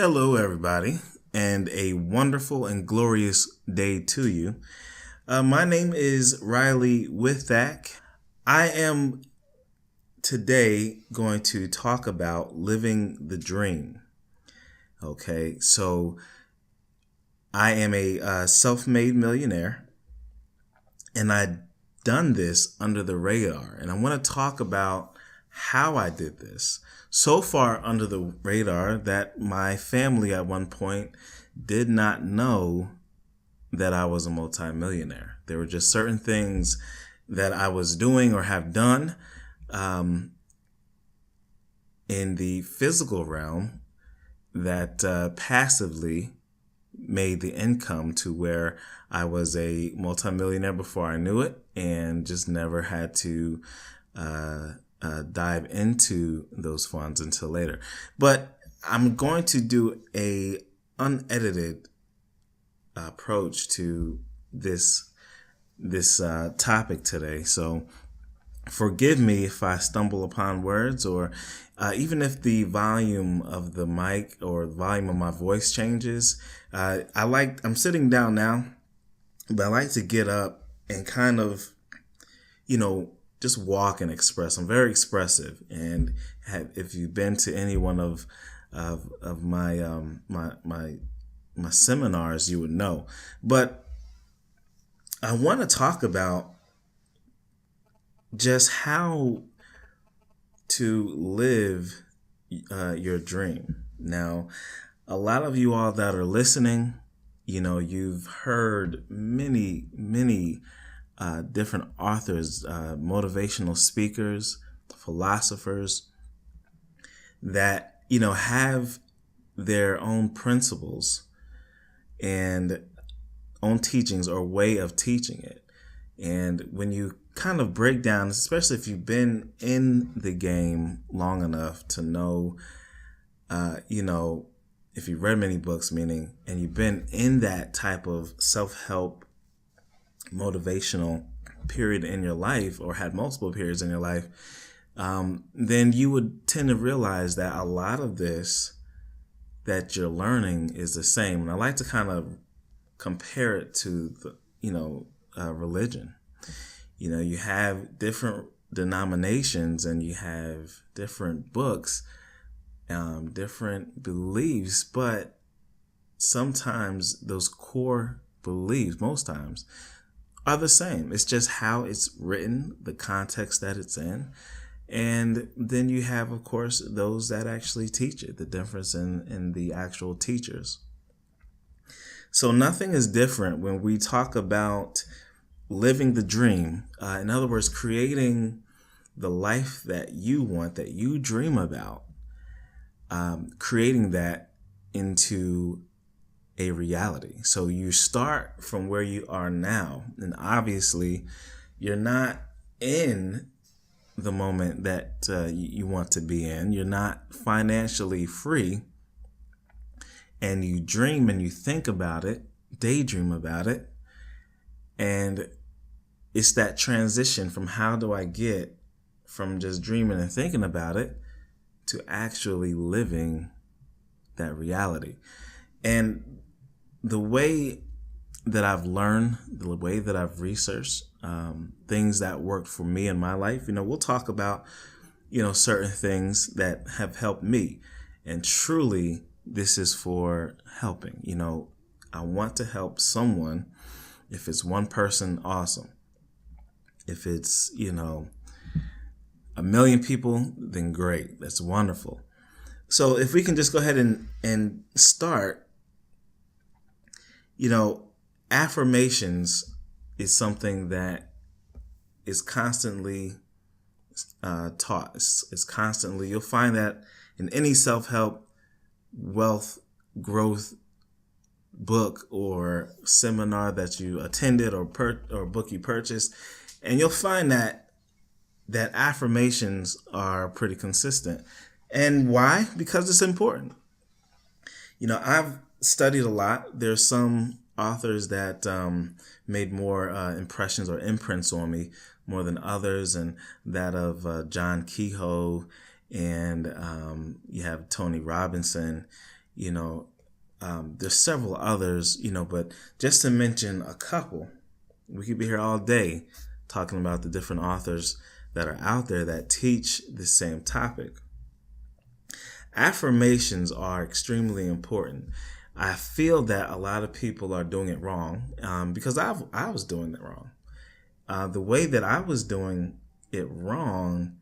Hello, everybody, and a wonderful and glorious day to you. My name is Riley Withack. I am today going to talk about living the dream. Okay, so I am a self-made millionaire, and I've done this under the radar, and I want to talk about how I did this. So far under the radar that my family at one point did not know that I was a multimillionaire. There were just certain things that I was doing or have done in the physical realm that passively made the income to where I was a multimillionaire before I knew it, and just never had to dive into those funds until later. But I'm going to do a unedited approach to this topic today. So forgive me if I stumble upon words, or even if the volume of the mic or the volume of my voice changes. I'm sitting down now, but I like to get up and kind of, just walk and express. I'm very expressive, and if you've been to any one of my seminars, you would know. But I want to talk about just how to live your dream. Now, a lot of you all that are listening, you've heard many different authors, motivational speakers, philosophers that, have their own principles and own teachings or way of teaching it. And when you kind of break down, especially if you've been in the game long enough to know, if you've read many books, and you've been in that type of self-help motivational period in your life, or had multiple periods in your life, then you would tend to realize that a lot of this that you're learning is the same. And I like to kind of compare it to religion. You have different denominations, and you have different books, different beliefs, but sometimes those core beliefs, most times, are the same. It's just how it's written, the context that it's in. And then you have, of course, those that actually teach it, the difference in the actual teachers. So nothing is different when we talk about living the dream. In other words, creating the life that you want, that you dream about, creating that into a reality. So you start from where you are now, and obviously you're not in the moment that you want to be in. You're not financially free, and you dream and you think about it, daydream about it, and it's that transition from how do I get from just dreaming and thinking about it to actually living that reality. And the way that I've learned, the way that I've researched things that worked for me in my life, we'll talk about, certain things that have helped me. And truly, this is for helping. I want to help someone. If it's one person, awesome. If it's, a million people, then great. That's wonderful. So if we can just go ahead and start, affirmations is something that is constantly taught. It's constantly, you'll find that in any self-help, wealth, growth book or seminar that you attended or book you purchased, and you'll find that affirmations are pretty consistent. And why? Because it's important. I've studied a lot. There's some authors that made more impressions or imprints on me more than others, and that of John Kehoe, and you have Tony Robinson, You know, there's several others, but just to mention a couple, we could be here all day talking about the different authors that are out there that teach the same topic. Affirmations are extremely important. I feel that a lot of people are doing it wrong because I was doing it wrong. The way that I was doing it wrong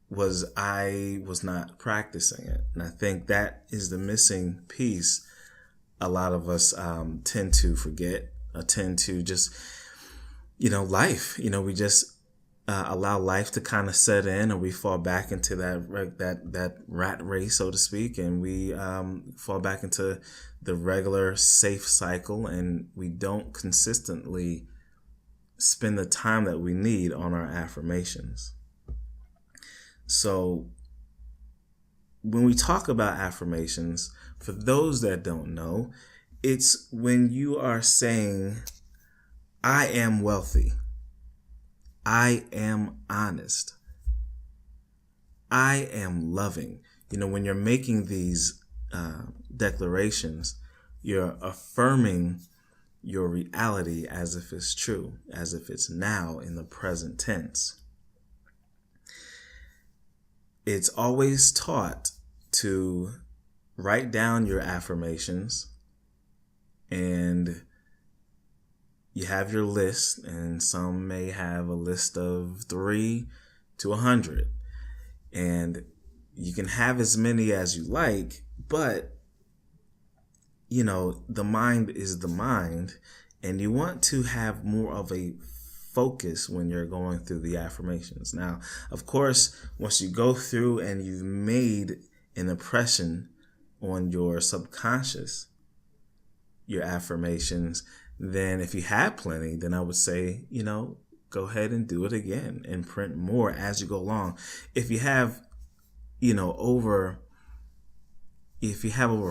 was I was not practicing it. And I think that is the missing piece a lot of us tend to forget, tend to just, life. We just allow life to kind of set in, or we fall back into that rat race, so to speak, and we fall back into the regular safe cycle, and we don't consistently spend the time that we need on our affirmations. So when we talk about affirmations, for those that don't know, it's when you are saying, I am wealthy. I am honest. I am loving. When you're making these declarations, you're affirming your reality as if it's true, as if it's now in the present tense. It's always taught to write down your affirmations, and you have your list, and some may have a list of 3 to 100, and you can have as many as you like, but the mind is the mind, and you want to have more of a focus when you're going through the affirmations. Now, of course, once you go through and you've made an impression on your subconscious, your affirmations, then if you have plenty, then I would say, go ahead and do it again and print more as you go along. If you have, over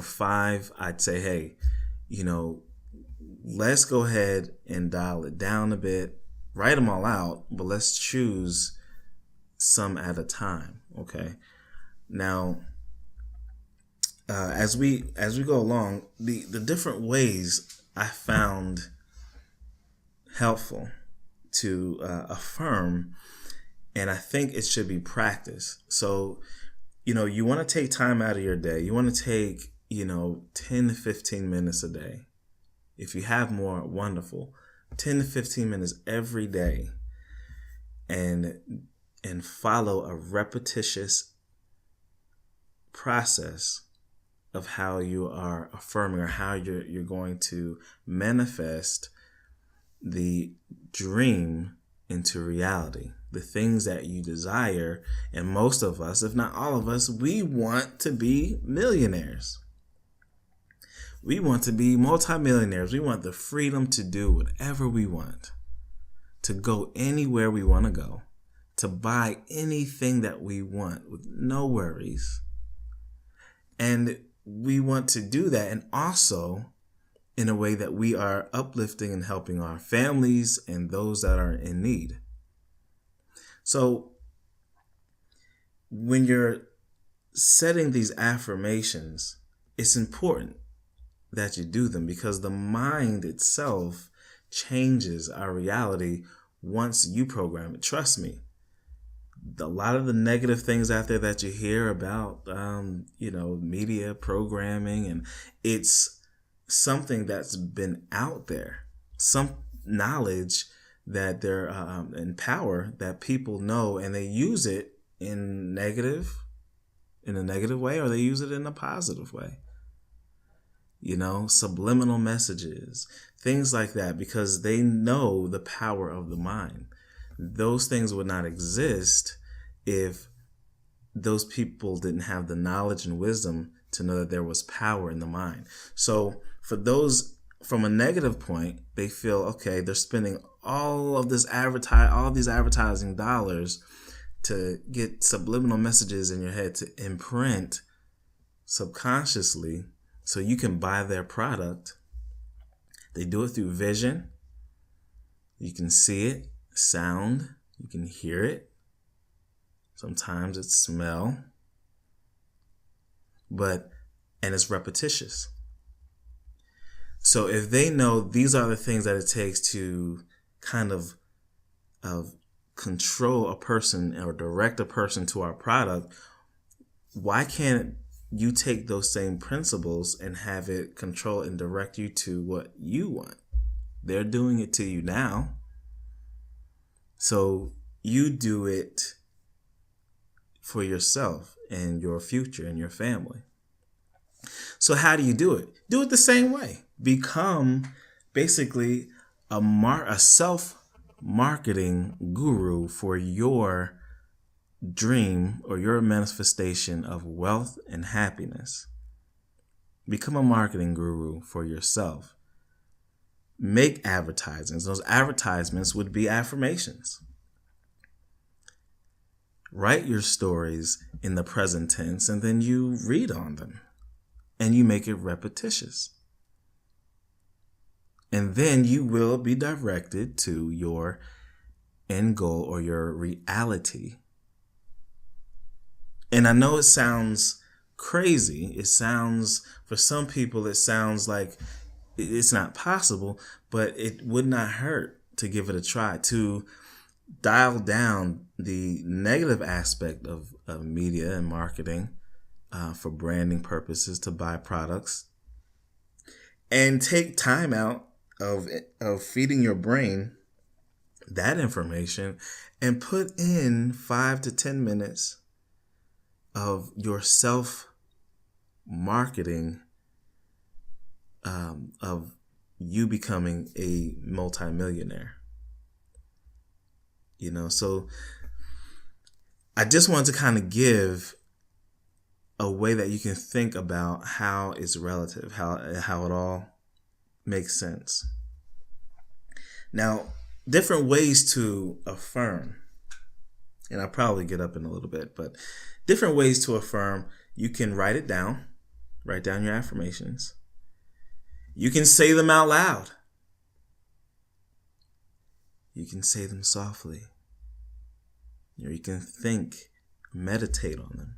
5, I'd say, hey, let's go ahead and dial it down a bit. Write them all out, but let's choose some at a time. Okay. Now, as we go along, the different ways I found helpful to affirm, and I think it should be practiced. So, you want to take time out of your day. You want to take 10 to 15 minutes a day. If you have more, wonderful. 10 to 15 minutes every day, and follow a repetitious process of how you are affirming, or how you're going to manifest the dream into reality, the things that you desire. And most of us, if not all of us, we want to be millionaires. We want to be multimillionaires. We want the freedom to do whatever we want, to go anywhere we want to go, to buy anything that we want with no worries. And we want to do that, and also in a way that we are uplifting and helping our families and those that are in need. So when you're setting these affirmations, it's important that you do them, because the mind itself changes our reality once you program it. Trust me, a lot of the negative things out there that you hear about, media programming, and it's something that's been out there, some knowledge that they're in power that people know, and they use it in a negative way, or they use it in a positive way. Subliminal messages, things like that, because they know the power of the mind. Those things would not exist if those people didn't have the knowledge and wisdom to know that there was power in the mind. So for those from a negative point, they feel, okay, they're spending all these advertising dollars to get subliminal messages in your head to imprint subconsciously so you can buy their product. They do it through vision. You can see it, sound, you can hear it. Sometimes it's smell. But and it's repetitious. So if they know these are the things that it takes to kind of control a person or direct a person to our product, why can't you take those same principles and have it control and direct you to what you want? They're doing it to you now. So you do it for yourself and your future and your family. So how do you do it? Do it the same way. Become basically a self-marketing guru for your dream or your manifestation of wealth and happiness. Become a marketing guru for yourself. Make advertisements. Those advertisements would be affirmations. Write your stories in the present tense and then you read on them and you make it repetitious. And then you will be directed to your end goal or your reality. And I know it sounds crazy. It sounds, for some people, it sounds like it's not possible, but it would not hurt to give it a try, to dial down the negative aspect of media and marketing for branding purposes, to buy products, and take time out of feeding your brain that information and put in 5 to 10 minutes of your self-marketing of you becoming a multimillionaire. So I just want to kind of give a way that you can think about how it's relative, how it all makes sense. Now, different ways to affirm, and I'll probably get up in a little bit, but different ways to affirm. You can write down your affirmations. You can say them out loud. You can say them softly. Or you can meditate on them.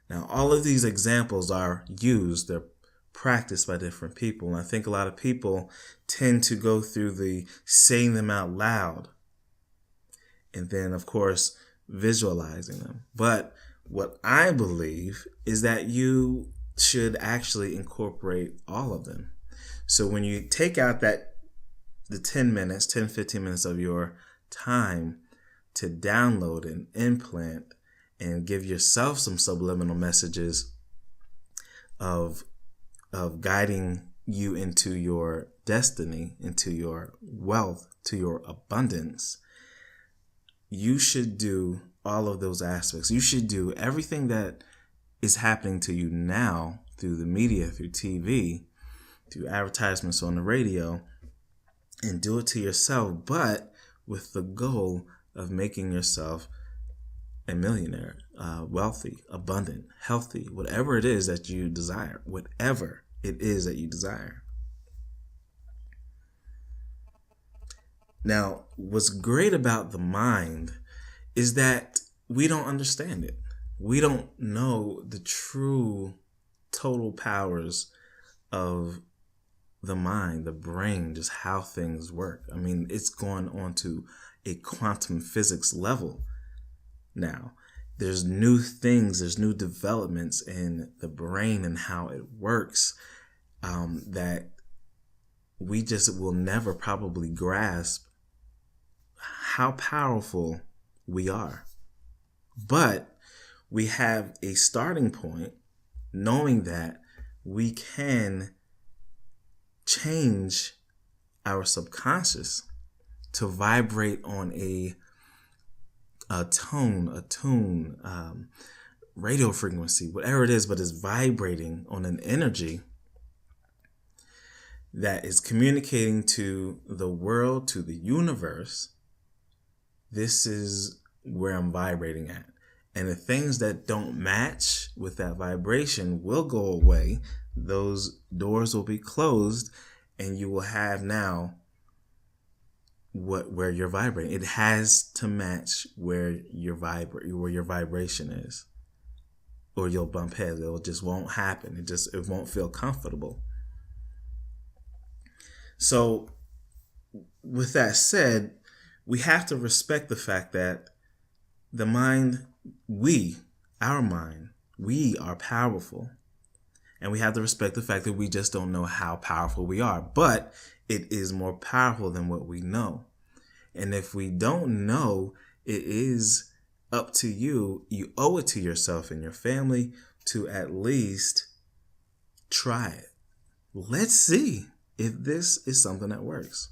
Now, all of these examples are used, they're practiced by different people. And I think a lot of people tend to go through the saying them out loud and then, of course, visualizing them. But what I believe is that you should actually incorporate all of them. So when you take out the 10, 15 minutes of your time to download and implant and give yourself some subliminal messages of guiding you into your destiny, into your wealth, to your abundance, you should do all of those aspects. You should do everything that is happening to you now through the media, through TV, through advertisements on the radio, and do it to yourself, but with the goal of making yourself a millionaire, wealthy, abundant, healthy, whatever it is that you desire, whatever it is that you desire. Now, what's great about the mind is that we don't understand it. We don't know the true total powers of the mind, the brain, just how things work. I mean, it's gone on to a quantum physics level now. There's new things, there's new developments in the brain and how it works that we just will never probably grasp how powerful we are. But we have a starting point knowing that we can change our subconscious to vibrate on a tone, radio frequency, whatever it is, but it's vibrating on an energy that is communicating to the world, to the universe. This is where I'm vibrating at. And the things that don't match with that vibration will go away. Those doors will be closed and you will have now where you're vibrating. It has to match where your vibration is. or you'll bump heads. It just won't happen. It won't feel comfortable. So with that said, we have to respect the fact that the mind, our mind, we are powerful. And we have to respect the fact that we just don't know how powerful we are. But it is more powerful than what we know. And if we don't know, it is up to you. You owe it to yourself and your family to at least try it. Let's see if this is something that works.